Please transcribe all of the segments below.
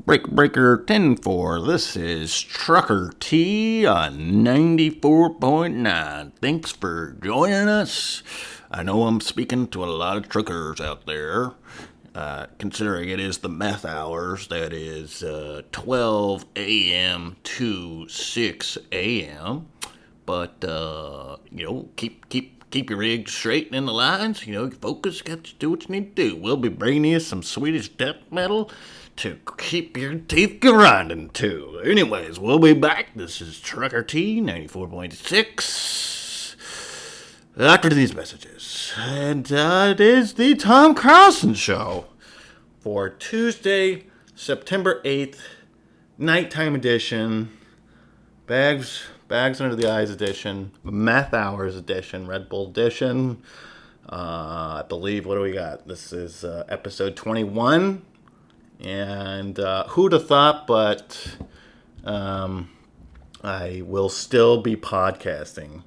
Breaker 10-4. This is Trucker T on 94.9. Thanks for joining us. I know I'm speaking to a lot of truckers out there. Considering it is the meth hours, that is 12 a.m. to 6 a.m. But keep your rigs straight in the lines. Focus, got to do what you need to do. We'll be bringing you some Swedish death metal to keep your teeth grinding to. Anyways, we'll be back. This is Trucker T 94.6. After these messages, and it is the Tom Carlson Show for Tuesday, September 8th, nighttime edition, bags under the eyes edition, meth hours edition, Red Bull edition. I believe, what do we got? This is episode 21, and who'd have thought, but I will still be podcasting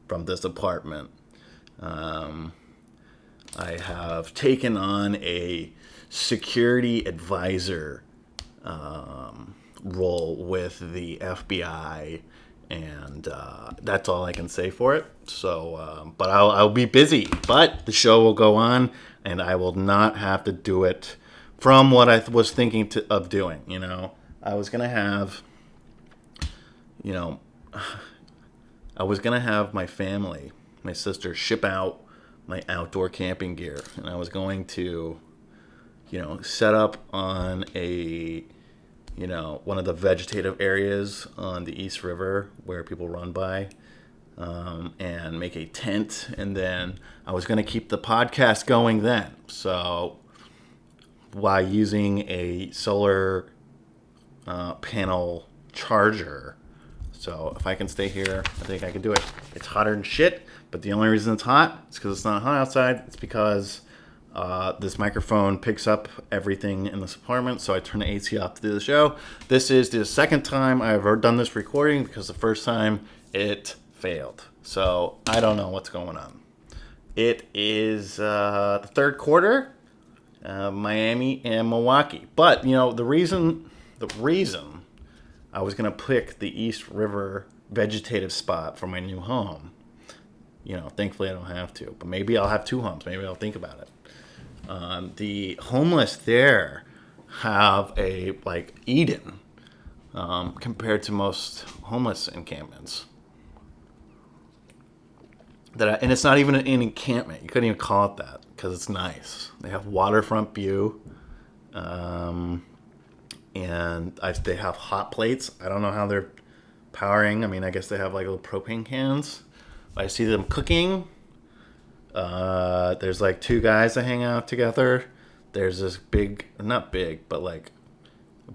from this apartment. I have taken on a security advisor role with the FBI, and that's all I can say for it. So, but I'll be busy. But the show will go on, and I will not have to do it from what I was thinking of doing. I was gonna have, my family, my sister, ship out my outdoor camping gear, and I was going to, set up on a, one of the vegetative areas on the East River where people run by, and make a tent, and then I was going to keep the podcast going then. So, while using a solar panel charger. So if I can stay here, I think I can do it. It's hotter than shit, but the only reason it's hot is because it's not hot outside. It's because this microphone picks up everything in this apartment, so I turn the AC off to do the show. This is the second time I've ever done this recording because the first time it failed. So I don't know what's going on. It is the third quarter, Miami and Milwaukee. But, the reason I was going to pick the East River vegetative spot for my new home. Thankfully I don't have to. But maybe I'll have two homes. Maybe I'll think about it. The homeless there have a, Eden, compared to most homeless encampments. And it's not even an encampment. You couldn't even call it that because it's nice. They have waterfront view. And they have hot plates. I don't know how they're powering. I guess they have little propane cans. I see them cooking. There's two guys that hang out together. There's this not big, but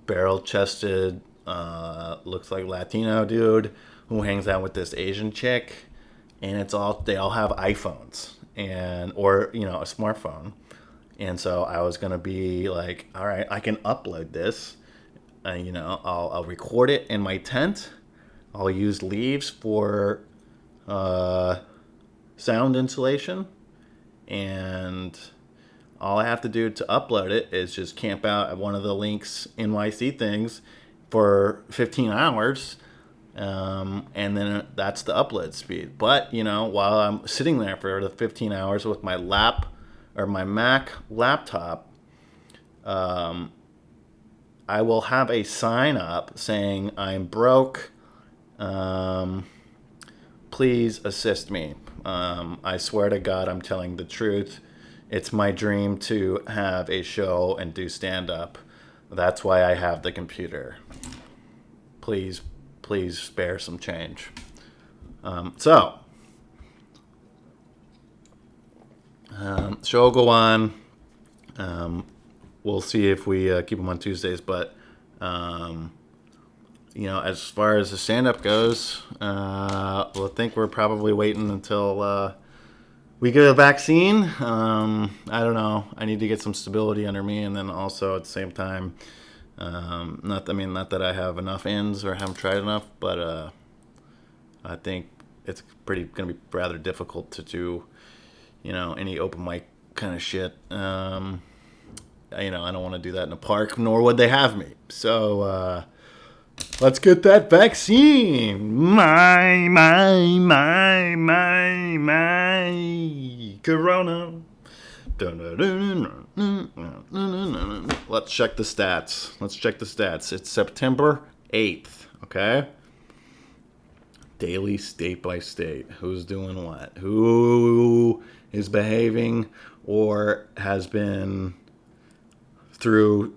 barrel-chested, looks like Latino dude who hangs out with this Asian chick. And they all have iPhones or a smartphone. And so I was going to be all right, I can upload this. I'll record it in my tent. I'll use leaves for sound insulation. And all I have to do to upload it is just camp out at one of the Links NYC things for 15 hours. And then that's the upload speed. But, while I'm sitting there for the 15 hours with my Mac laptop, I will have a sign up saying, "I'm broke. Please assist me. I swear to God, I'm telling the truth. It's my dream to have a show and do stand-up. That's why I have the computer. Please spare some change." Show will go on. We'll see if we keep them on Tuesdays, but as far as the stand-up goes, I think we're probably waiting until we get a vaccine. I don't know. I need to get some stability under me, and then also at the same time, not that I have enough ends or haven't tried enough, but I think it's going to be rather difficult to do, any open mic kind of shit. I don't want to do that in a park, nor would they have me. So let's get that vaccine. My Corona. Let's check the stats. It's September 8th, okay? Daily state by state. Who's doing what? Who is behaving or has been, through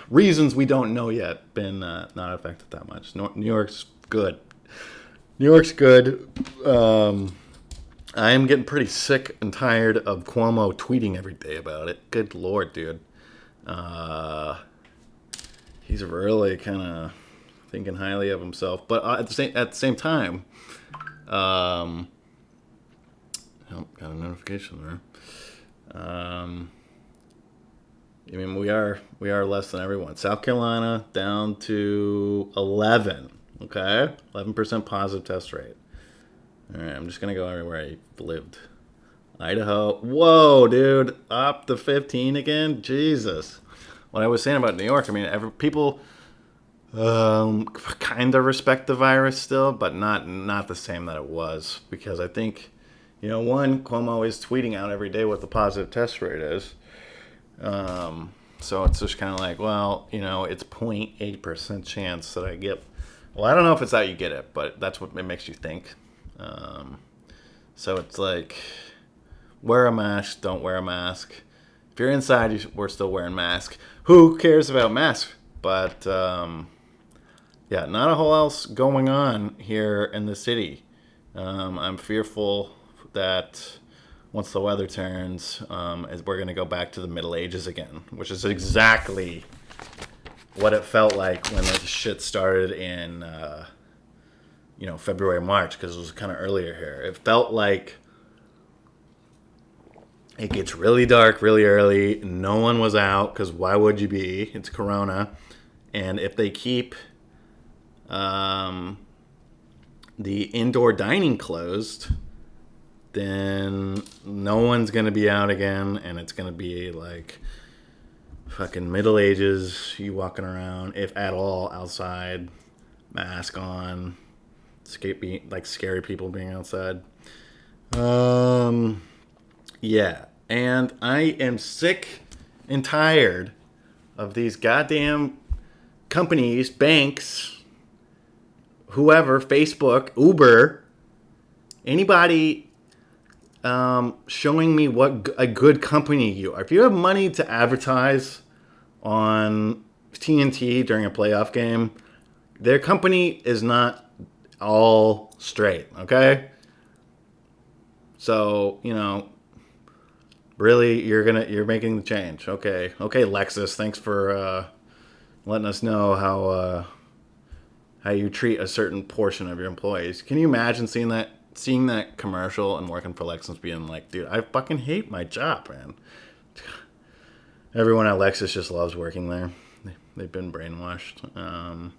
reasons we don't know yet, been not affected that much. New York's good. I am getting pretty sick and tired of Cuomo tweeting every day about it. Good Lord, dude. He's really kind of thinking highly of himself. But at the same time, oh, got a notification there. I mean, we are less than everyone. South Carolina down to 11. Okay, 11% positive test rate. All right, I'm just gonna go everywhere I lived. Idaho. Whoa, dude, up to 15 again. Jesus. What I was saying about New York. I mean, people kind of respect the virus still, but not the same that it was, because I think, one, Cuomo is tweeting out every day what the positive test rate is. So it's just kind of like, well, it's 0.8% chance that I get. Well, I don't know if it's that you get it, but that's what it makes you think. So it's like, wear a mask, don't wear a mask. If you're inside, we're still wearing masks. Who cares about masks? But yeah, not a whole else going on here in the city. I'm fearful that once the weather turns, we're going to go back to the Middle Ages again, which is exactly what it felt like when this shit started in, February, March, because it was kind of earlier here. It felt like it gets really dark really early. No one was out, because why would you be? It's Corona. And if they keep the indoor dining closed, then no one's going to be out again, and it's going to be like fucking Middle Ages, you walking around, if at all, outside, mask on, scary people being outside. Yeah, and I am sick and tired of these goddamn companies, banks, whoever, Facebook, Uber, anybody showing me what a good company you are. If you have money to advertise on TNT during a playoff game, their company is not all straight, okay? So, really, you're making the change. Okay, Lexus, thanks for letting us know how you treat a certain portion of your employees. Can you imagine seeing that commercial and working for Lexus, being like, dude, I fucking hate my job, man. Everyone at Lexus just loves working there. They've been brainwashed.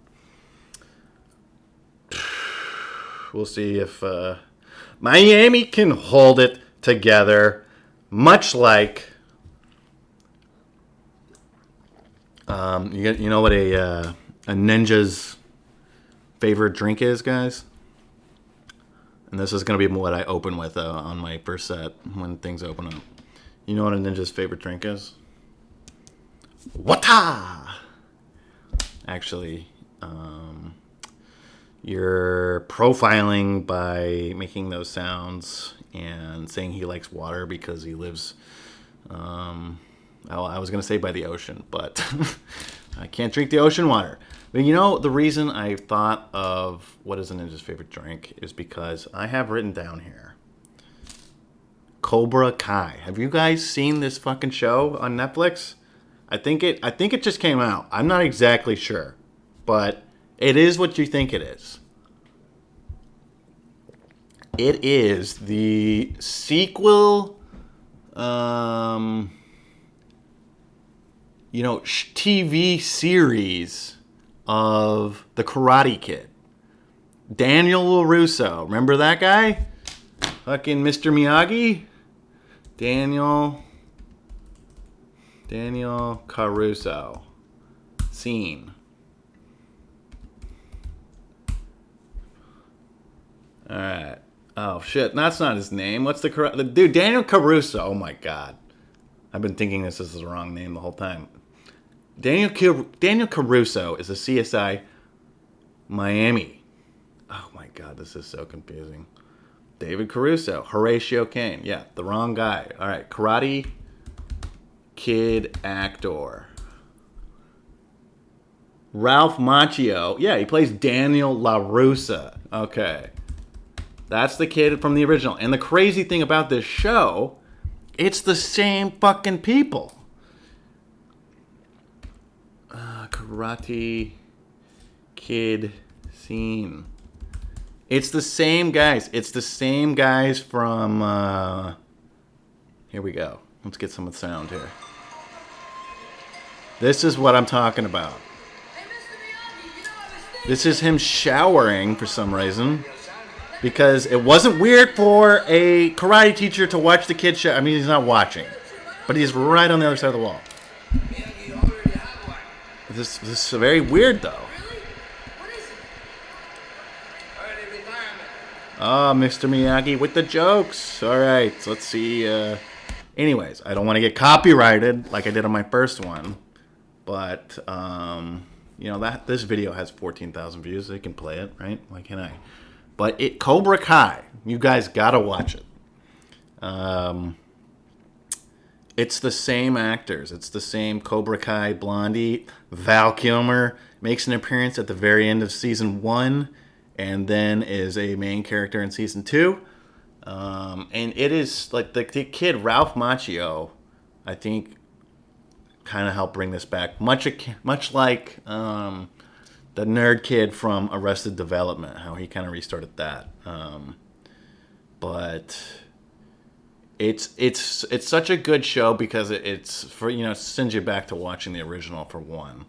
We'll see if Miami can hold it together, much like you know what a ninja's favorite drink is, guys? And this is going to be what I open with on my first set when things open up. You know what a ninja's favorite drink is? Wata! Actually, you're profiling by making those sounds and saying he likes water because he lives, I was going to say by the ocean, but I can't drink the ocean water. But the reason I thought of what is a ninja's favorite drink is because I have written down here Cobra Kai. Have you guys seen this fucking show on Netflix? I think it just came out. I'm not exactly sure, but it is what you think it is. It is the sequel, TV series of The Karate Kid. Daniel LaRusso. Remember that guy? Fucking Mr. Miyagi? Daniel Daniel Caruso. Scene. All right. Oh, shit. That's not his name. What's the correct... Dude, Daniel Caruso. Oh, my God. I've been thinking this is the wrong name the whole time. Daniel Caruso is a CSI Miami. Oh, my God. This is so confusing. David Caruso. Horatio Kane. Yeah, the wrong guy. All right. Karate Kid actor. Ralph Macchio. Yeah, he plays Daniel LaRussa. Okay. That's the kid from the original. And the crazy thing about this show, it's the same fucking people. Karate Kid scene. It's the same guys. It's the same guys from... Here we go. Let's get some of the sound here. This is what I'm talking about. This is him showering for some reason. Because it wasn't weird for a karate teacher to watch the kid show. I mean, he's not watching. But he's right on the other side of the wall. This is very weird, though. Oh, Mr. Miyagi with the jokes. All right, so let's see. Anyways, I don't want to get copyrighted like I did on my first one. But, this video has 14,000 views. They can play it, right? Why can't I? But Cobra Kai, you guys gotta watch it. It's the same actors. It's the same Cobra Kai Blondie. Val Kilmer makes an appearance at the very end of season 1, and then is a main character in season 2. And it is like the kid Ralph Macchio, I think, kind of helped bring this back. Much like the nerd kid from Arrested Development, how he kind of restarted that. But it's such a good show because it's for sends you back to watching the original for one.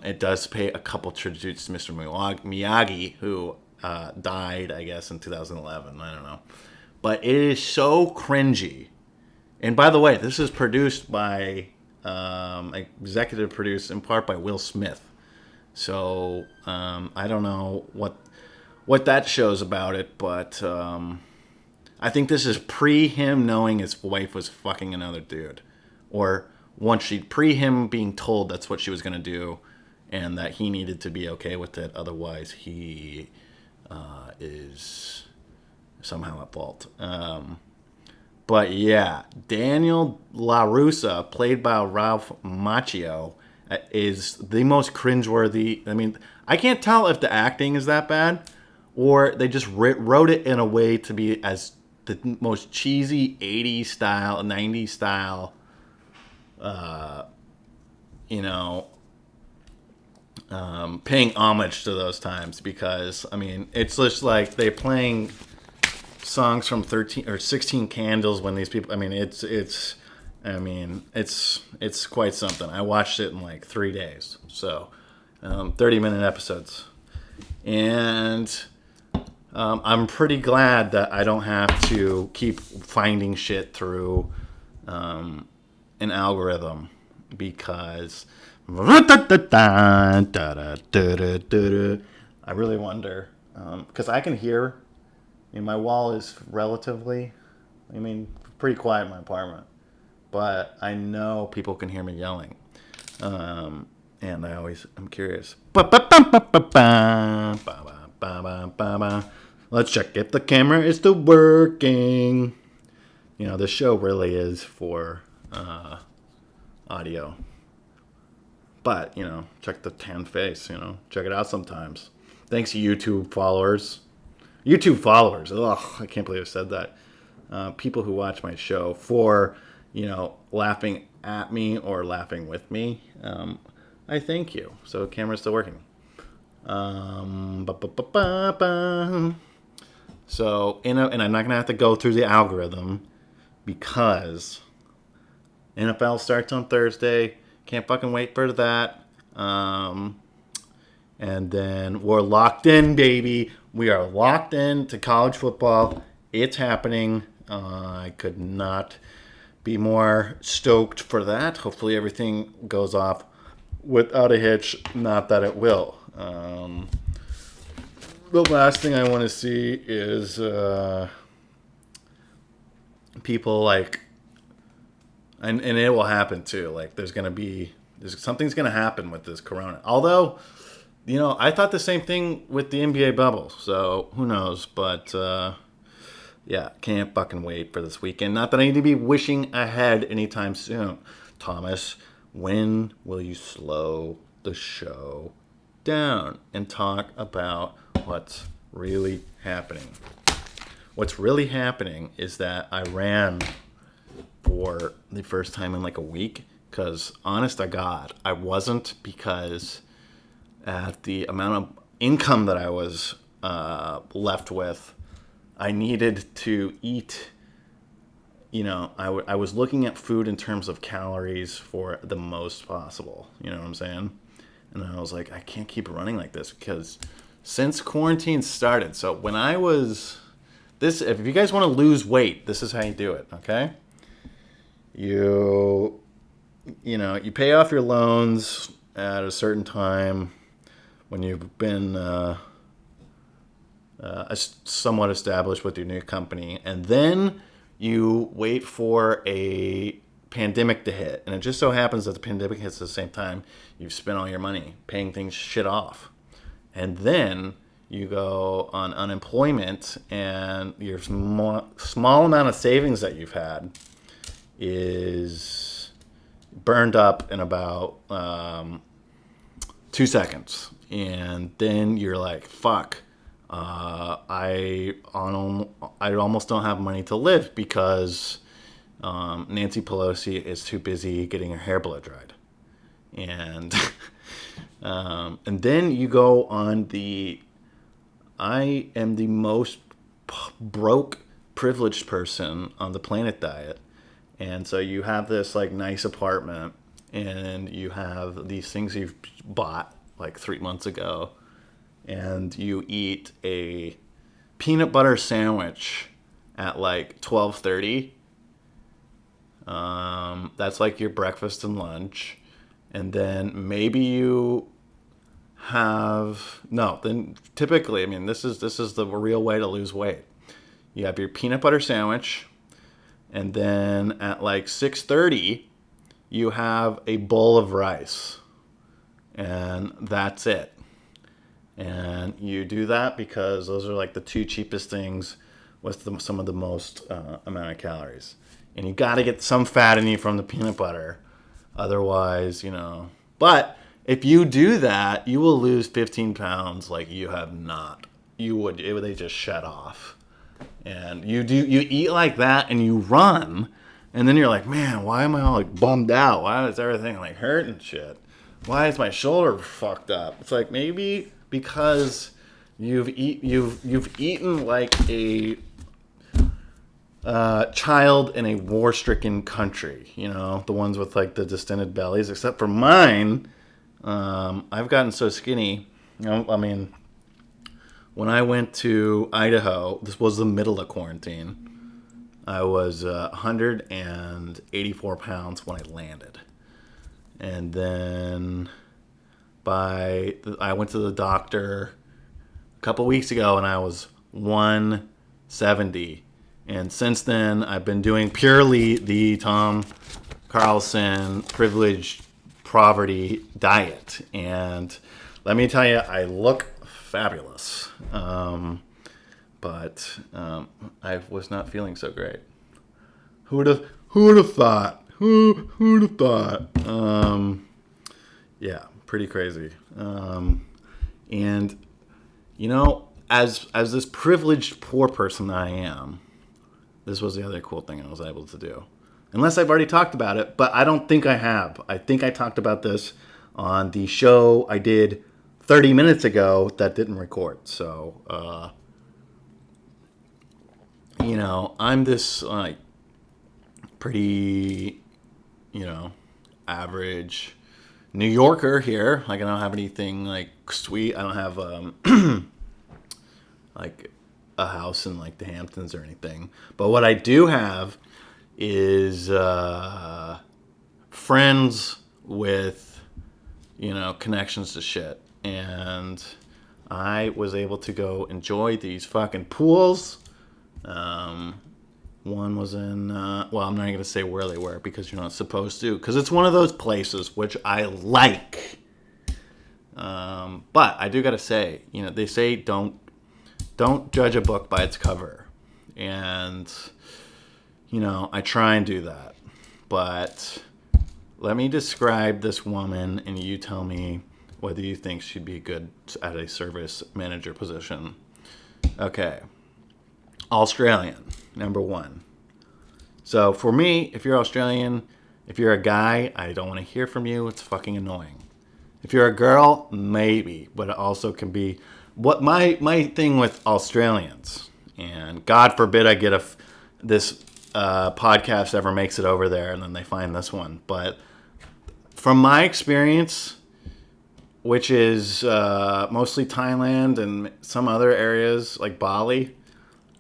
It does pay a couple tributes to Mr. Miyagi, who died, I guess, in 2011. I don't know, but it is so cringy. And by the way, this is produced by executive produced in part by Will Smith. So I don't know what that shows about it, but I think this is pre him knowing his wife was fucking another dude, or pre him being told that's what she was gonna do, and that he needed to be okay with it. Otherwise, he is somehow at fault. But yeah, Daniel LaRussa, played by Ralph Macchio, is the most cringeworthy. I mean, I can't tell if the acting is that bad, or they just wrote it in a way to be as the most cheesy 80s style, 90s style, paying homage to those times. Because, I mean, it's just like they're playing songs from 13 or 16 Candles when these people, I mean, it's quite something. I watched it in like 3 days. So, 30-minute episodes. And I'm pretty glad that I don't have to keep finding shit through an algorithm, because I really wonder, because I can hear, my wall is relatively, pretty quiet in my apartment, but I know people can hear me yelling, and I'm curious. Let's check if the camera is still working. This show really is for audio. But, check the tan face, check it out sometimes. Thanks, YouTube followers. Ugh, I can't believe I said that. People who watch my show for, laughing at me or laughing with me. I thank you. So, camera's still working. So, and I'm not going to have to go through the algorithm, because NFL starts on Thursday. Can't fucking wait for that. And then we're locked in, baby. We are locked in to college football. It's happening. I could not be more stoked for that. Hopefully everything goes off without a hitch. Not that it will. The last thing I want to see is people like, and it will happen too. Like there's something's gonna happen with this corona. Although, I thought the same thing with the NBA bubble. So who knows? But yeah, can't fucking wait for this weekend. Not that I need to be wishing ahead anytime soon. Thomas, when will you slow the show down and talk about what's really happening? What's really happening is that I ran for the first time in like a week because, honest to God, I wasn't, because at the amount of income that I was left with, I needed to eat. I was looking at food in terms of calories for the most possible. You know what I'm saying? And I was like, I can't keep running like this because since quarantine started. So when I was if you guys want to lose weight, this is how you do it. Okay. You pay off your loans at a certain time when you've been somewhat established with your new company, and then you wait for a pandemic to hit, and it just so happens that the pandemic hits at the same time you've spent all your money paying things shit off, and then you go on unemployment, and your small amount of savings that you've had is burned up in about 2 seconds, and then you're like, fuck. I almost don't have money to live because Nancy Pelosi is too busy getting her hair blow dried, and and then you go on I am the most broke, privileged person on the planet diet, and so you have this like nice apartment, and you have these things you've bought like 3 months ago. And you eat a peanut butter sandwich at like 12:30. That's like your breakfast and lunch. And then maybe you then typically, I mean, this is the real way to lose weight. You have your peanut butter sandwich, and then at like 6:30, you have a bowl of rice. And that's it. And you do that because those are like the two cheapest things with some of the most amount of calories. And you got to get some fat in you from the peanut butter. Otherwise, But if you do that, you will lose 15 pounds like you have not. They just shut off. And you eat like that and you run. And then you're like, man, why am I all like bummed out? Why is everything like hurt and shit? Why is my shoulder fucked up? It's like maybe because you've eaten like a child in a war-stricken country, the ones with like the distended bellies. Except for mine, I've gotten so skinny. I mean, when I went to Idaho, this was the middle of quarantine. I was 184 pounds when I landed, and then I went to the doctor a couple weeks ago, and I was 170. And since then, I've been doing purely the Tom Carlson privileged poverty diet. And let me tell you, I look fabulous. But I was not feeling so great. Who'd have thought? Who'd have thought? Yeah, pretty crazy. And as this privileged poor person that I am, this was the other cool thing I was able to do. Unless I've already talked about it, but I don't think I have. I think I talked about this on the show I did 30 minutes ago that didn't record. So, I'm this like pretty, average New Yorker here. Like I don't have anything like sweet. I don't have like a house in like the Hamptons or anything. But what I do have is friends with, connections to shit. And I was able to go enjoy these fucking pools. One was in, well, I'm not going to say where they were because you're not supposed to, because it's one of those places which I like. But I do got to say, they say don't judge a book by its cover. And, I try and do that. But let me describe this woman and you tell me whether you think she'd be good at a service manager position. Okay. Australian, number one. So for me, if you're Australian, if you're a guy, I don't want to hear from you. It's fucking annoying. If you're a girl, maybe, but it also can be what my thing with Australians. And God forbid I get this podcast ever makes it over there, and then they find this one. But from my experience, which is mostly Thailand and some other areas like Bali,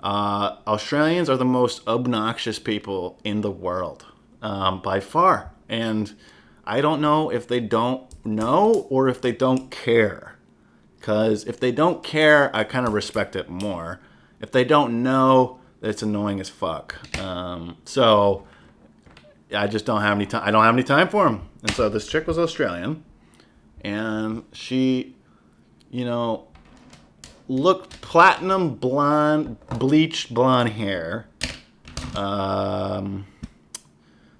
Australians are the most obnoxious people in the world, by far. And I don't know if they don't know or if they don't care. Because if they don't care, I kind of respect it more. If they don't know, it's annoying as fuck. So I just don't have any time. I don't have any time for them. And so this chick was Australian, and she, looked platinum blonde, bleached blonde hair.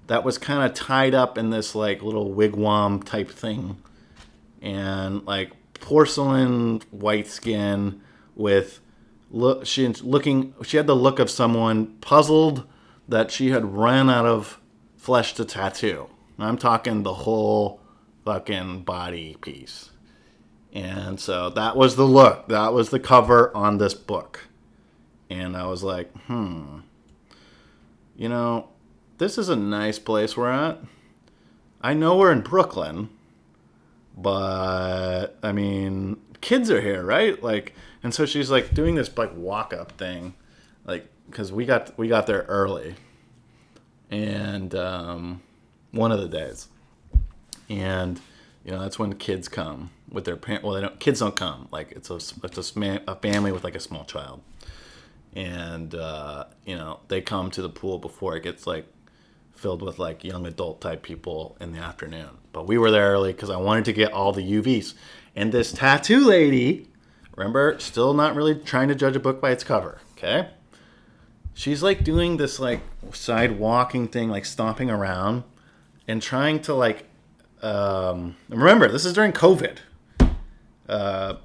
That was kind of tied up in this like little wigwam type thing, and like porcelain white skin with she had the look of someone puzzled that she had run out of flesh to tattoo. I'm talking the whole fucking body piece. And so that was the look. That was the cover on this book. And I was like, this is a nice place we're at. I know we're in Brooklyn, but I mean, kids are here, right? Like, and so she's like doing this like walk up thing, like, because we got there early, and one of the days, and that's when kids come with their parents. Well, kids don't come. Like it's a family with like a small child, and they come to the pool before it gets like filled with like young adult type people in the afternoon. But we were there early because I wanted to get all the UVs. And this tattoo lady, remember, still not really trying to judge a book by its cover, okay? She's like doing this like side walking thing, like stomping around and trying to like, remember, this is during COVID,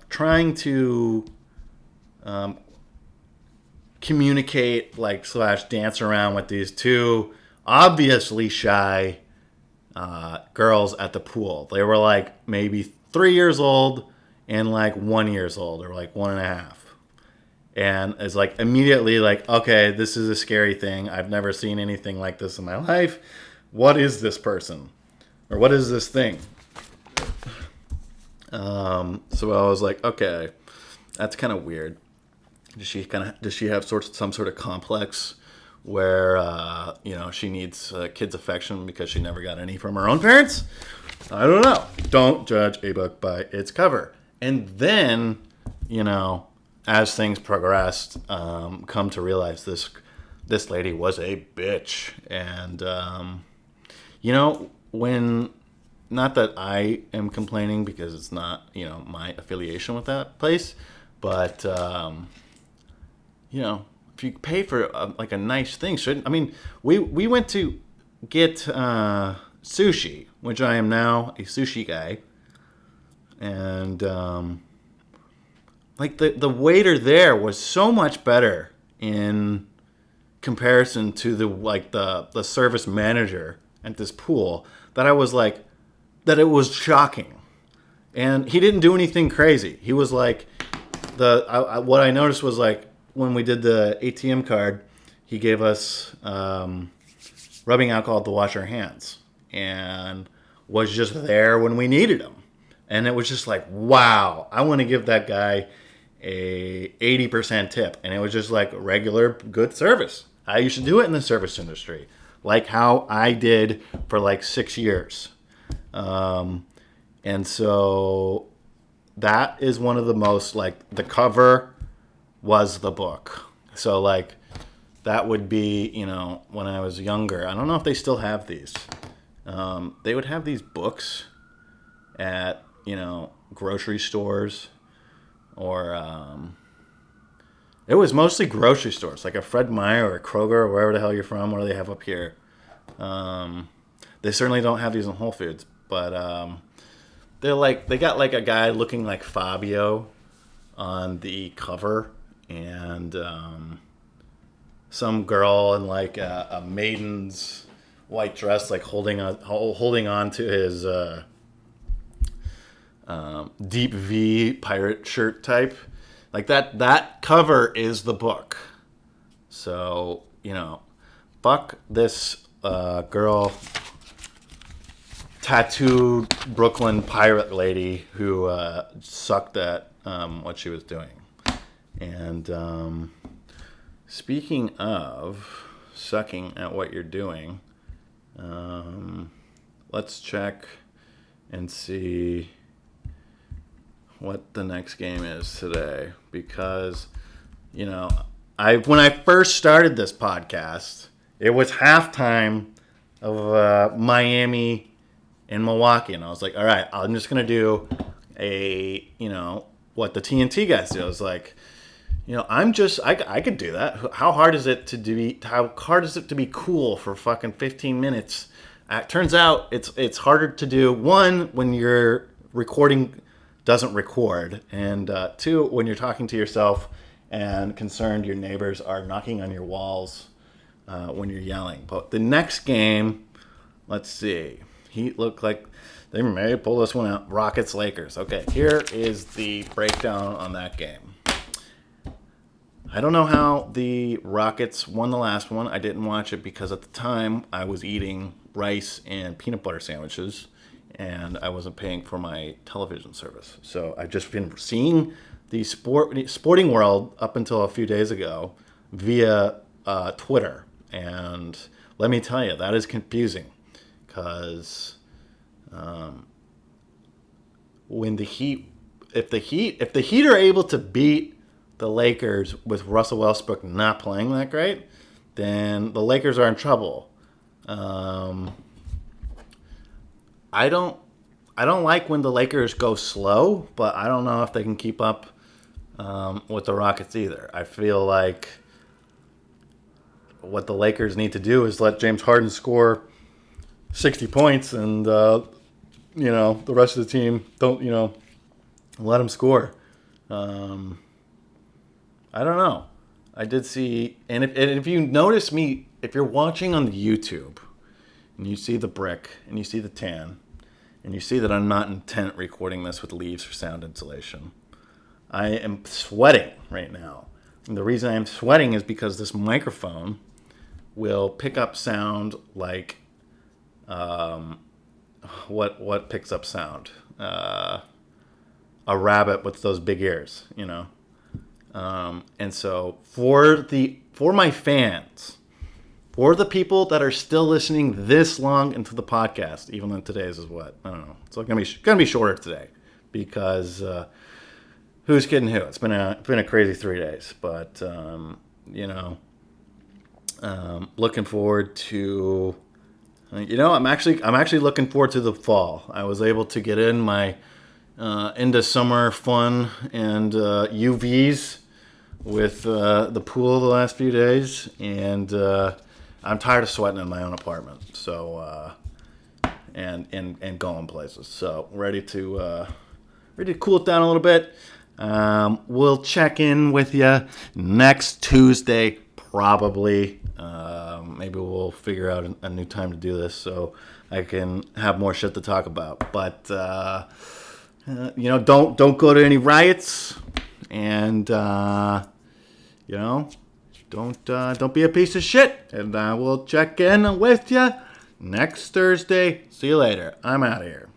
trying to communicate like / dance around with these two obviously shy girls at the pool. They were like maybe 3 years old and like 1 year old, or like 1.5. And it's like immediately like, okay, this is a scary thing. I've never seen anything like this in my life. What is this person? Or what is this thing? So I was like, okay, that's kind of weird. Does she have some sort of complex where she needs kids' affection because she never got any from her own parents? I don't know. Don't judge a book by its cover. And then, as things progressed, come to realize this lady was a bitch. And when, not that I am complaining because it's not my affiliation with that place, but if you pay for like a nice thing, we went to get sushi, which I am now a sushi guy, and like the waiter there was so much better in comparison to the service manager at this pool that I was like, that it was shocking. And he didn't do anything crazy. He was like, what I noticed was like, when we did the ATM card, he gave us rubbing alcohol to wash our hands, and was just there when we needed him. And it was just like, wow, I want to give that guy a 80% tip. And it was just like regular good service. You should do it in the service industry. like how I did for like 6 years. And so that is one of the most, like, the cover was the book. So, like, that would be, when I was younger. I don't know if they still have these. They would have these books at, grocery stores, or it was mostly grocery stores, like a Fred Meyer or a Kroger or wherever the hell you're from. What do they have up here? They certainly don't have these in Whole Foods, but they got like a guy looking like Fabio on the cover, and some girl in like a maiden's white dress, like holding on to his deep V pirate shirt type. Like that cover is the book. So, fuck this girl, tattooed Brooklyn pirate lady who sucked at what she was doing. And speaking of sucking at what you're doing, let's check and see what the next game is today, because when I first started this podcast, it was halftime of Miami and Milwaukee, and I was like, all right, I'm just gonna do what the TNT guys do. I was like, I could do that. How hard is it to be cool for fucking 15 minutes? It turns out it's harder to do, one, when your recording doesn't record, and two, when you're talking to yourself and concerned your neighbors are knocking on your walls when you're yelling. But the next game, let's see. Heat looked like they may pull this one out. Rockets, Lakers. Okay, here is the breakdown on that game. I don't know how the Rockets won the last one. I didn't watch it because at the time I was eating rice and peanut butter sandwiches, and I wasn't paying for my television service. So I've just been seeing the sporting world up until a few days ago via Twitter. And let me tell you, that is confusing, because when if the Heat are able to beat the Lakers with Russell Westbrook not playing that great, then the Lakers are in trouble. I don't like when the Lakers go slow, but I don't know if they can keep up with the Rockets either. I feel like what the Lakers need to do is let James Harden score 60 points, and the rest of the team don't let him score. I don't know. I did see, and if you notice me, if you're watching on the YouTube, and you see the brick, and you see the tan, and you see that I'm not intent recording this with leaves for sound insulation, I am sweating right now. And the reason I am sweating is because this microphone will pick up sound like, what picks up sound? A rabbit with those big ears, And so for my fans, for the people that are still listening this long into the podcast, even though today's is what? I don't know. It's gonna be shorter today, because who's kidding who? It's been a crazy 3 days, but looking forward to. I'm actually looking forward to the fall. I was able to get in my into summer fun and UVs with the pool the last few days, and I'm tired of sweating in my own apartment. So and going places. So ready to cool it down a little bit. We'll check in with you next Tuesday, probably. Maybe we'll figure out a new time to do this so I can have more shit to talk about. But don't go to any riots, and don't be a piece of shit. And we'll check in with you next Thursday. See you later. I'm out of here.